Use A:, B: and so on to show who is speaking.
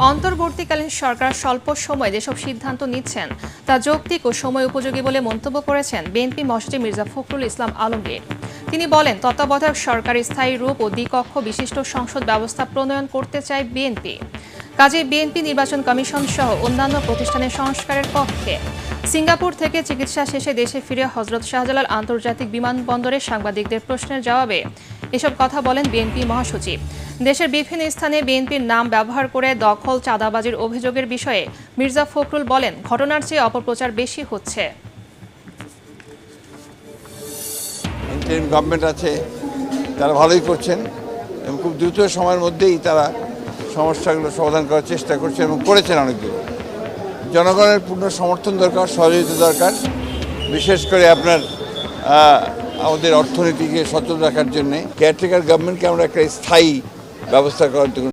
A: অন্তর্বর্তীকালীন সরকার স্বল্প সময়ে যেসব সিদ্ধান্ত নিচ্ছেন তা যৌক্তিক ও সময় উপযোগী বলে মন্তব্য করেছেন বিএনপি মহাসচিব মির্জা ফখরুল ইসলাম আলমগীর। তিনি বলেন, তত্ত্বাবধায়ক সরকারের স্থায়ী রূপ ও দ্বিকক্ষ বিশিষ্ট সংসদ ব্যবস্থা প্রণয়ন করতে চায় বিএনপি। কাজেই বিএনপি নির্বাচন কমিশন সহ অন্যান্য প্রতিষ্ঠানের সংস্কারের পক্ষে। সিঙ্গাপুর থেকে চিকিৎসা শেষে দেশে ফিরে হজরত শাহজালাল আন্তর্জাতিক বিমানবন্দরে সাংবাদিকদের প্রশ্নের জবাবে এসব কথা বলেন বিএনপি মহাসচিব। দেশের বিভিন্ন স্থানে বিএনপির নাম ব্যবহার করে দখল, চাঁদাবাজির অভিযোগের বিষয়ে মির্জা ফখরুল বলেন, ঘটনার চেয়ে অপপ্রচার বেশি হচ্ছে।
B: ইন্টারিম গভর্নমেন্ট আছে, তারা ভালোই করছেন এবং খুব দ্রুত সময়ের মধ্যেই তারা সমস্যাগুলো সমাধান করার চেষ্টা করছেন এবং করেছেন অনেকগুলো। জনগণের পূর্ণ সমর্থন দরকার, সহযোগিতা দরকার, বিশেষ করে আপনার আমাদের অর্থনীতিকে সচল রাখার জন্যে কেয়ারটেকার গভর্নমেন্টকে আমরা একটা স্থায়ী ব্যবস্থা করার জন্য